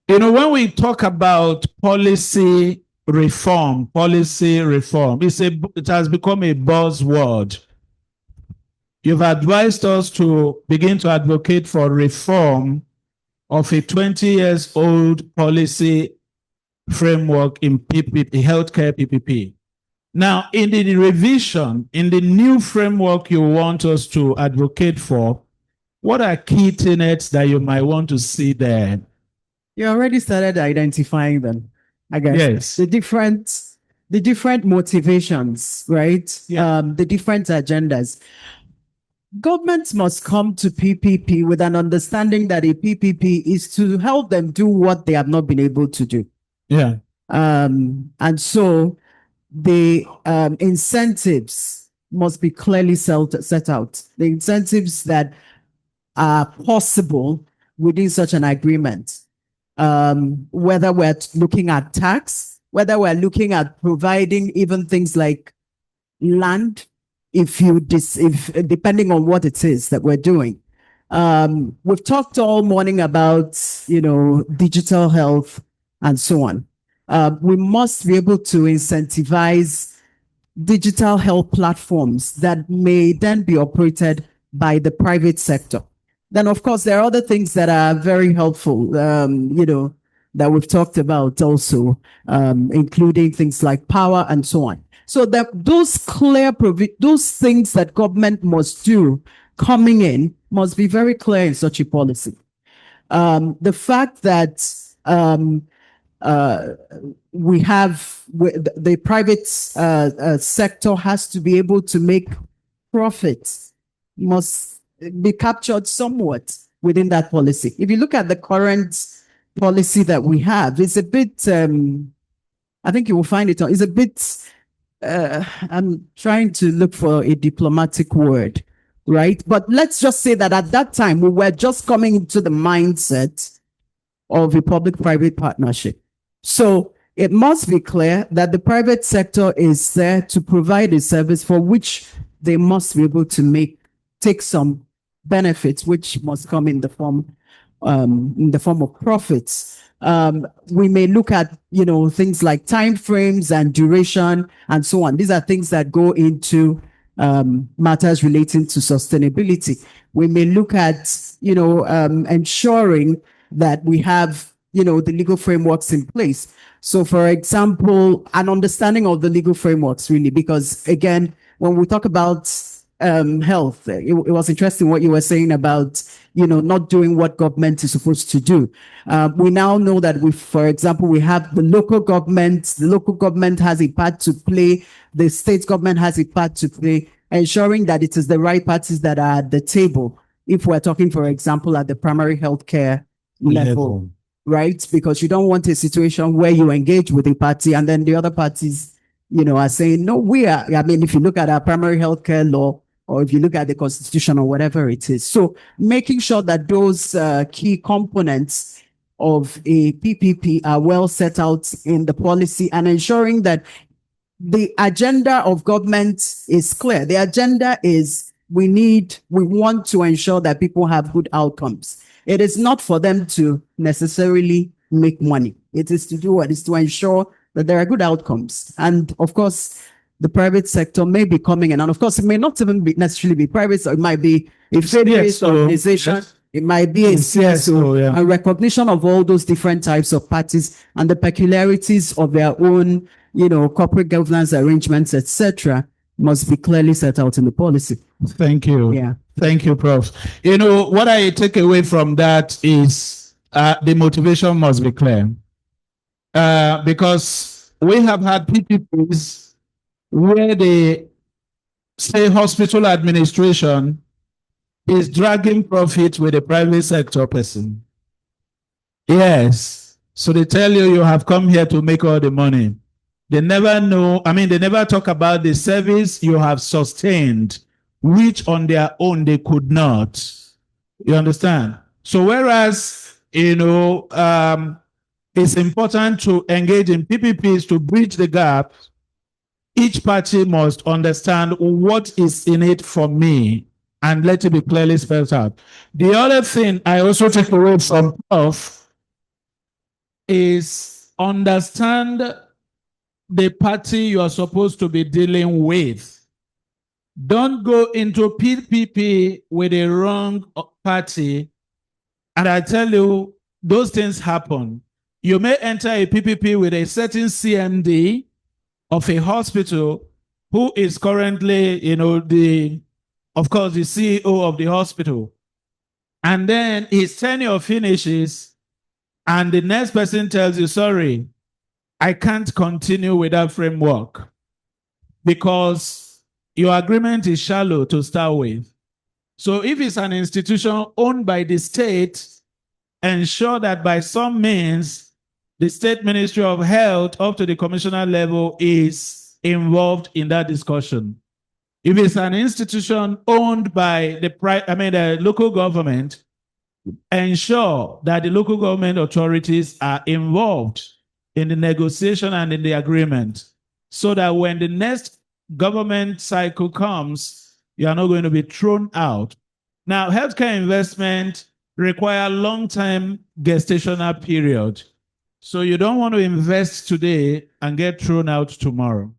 When we talk about policy reform, it has become a buzzword. You've advised us to begin to advocate for reform of a 20 years old policy framework in PPP, healthcare PPP. Now, in the revision, in the new framework you want us to advocate for, what are key tenets that you might want to see there? You already started identifying them, I guess. Yes. The different motivations, right? Yeah. The different agendas. Governments must come to PPP with an understanding that a PPP is to help them do what they have not been able to do. Yeah. And so the incentives must be clearly set out. The incentives that are possible within such an agreement. Whether we're looking at tax, whether we're looking at providing even things like land, if depending on what it is that we're doing. We've talked all morning about, digital health and so on. We must be able to incentivize digital health platforms that may then be operated by the private sector. Then, of course, there are other things that are very helpful, that we've talked about also, including things like power and so on. So that those those things that government must do coming in must be very clear in such a policy. The fact that we have the private sector has to be able to make profits must be captured somewhat within that policy. If you look at the current policy that we have, it's a bit, I think you will find it's a bit, I'm trying to look for a diplomatic word, right? But let's just say that at that time, we were just coming into the mindset of a public-private partnership. So it must be clear that the private sector is there to provide a service for which they must be able to take some benefits, which must come in the form of profits. We may look at, things like time frames and duration and so on. These are things that go into matters relating to sustainability. We may look at, ensuring that we have, the legal frameworks in place. So, for example, an understanding of the legal frameworks, really, because again, when we talk about health, it was interesting what you were saying about, not doing what government is supposed to do. We now know that for example, we have the local government. The local government has a part to play. The state government has a part to play, ensuring that it is the right parties that are at the table. If we're talking, for example, at the primary healthcare level, right? Because you don't want a situation where you engage with a party and then the other parties, are saying, no, if you look at our primary healthcare law, or if you look at the constitution or whatever it is. So making sure that those key components of a PPP are well set out in the policy and ensuring that the agenda of government is clear. The agenda is we want to ensure that people have good outcomes. It is not for them to necessarily make money. It is to do what is to ensure that there are good outcomes. And of course, the private sector may be coming in. And of course, it may not even necessarily be private, so it might be a faith-based organization. Yes. It might be a CSO, yeah. And recognition of all those different types of parties and the peculiarities of their own, corporate governance arrangements, etc., must be clearly set out in the policy. Thank you. Yeah. Thank you, Prof. What I take away from that is the motivation must be clear. Because we have had PPPs where they say hospital administration is dragging profit with a private sector person. Yes. So they tell you have come here to make all the money. They never know, they never talk about the service you have sustained, which on their own they could not. You understand? So whereas, it's important to engage in PPPs to bridge the gap, each party must understand what is in it for me and let it be clearly spelled out. The other thing I also take away from Prof is understand the party you are supposed to be dealing with. Don't go into PPP with a wrong party. And I tell you, those things happen. You may enter a PPP with a certain CMD of a hospital who is currently, of course, the CEO of the hospital. And then his tenure finishes, and the next person tells you, sorry, I can't continue with that framework because your agreement is shallow to start with. So if it's an institution owned by the state, ensure that by some means the state ministry of health up to the commissioner level is involved in that discussion. If it's an institution owned by the local government, ensure that the local government authorities are involved in the negotiation and in the agreement, so that when the next government cycle comes, you are not going to be thrown out. Now, healthcare investment require long-term gestational period. So you don't want to invest today and get thrown out tomorrow.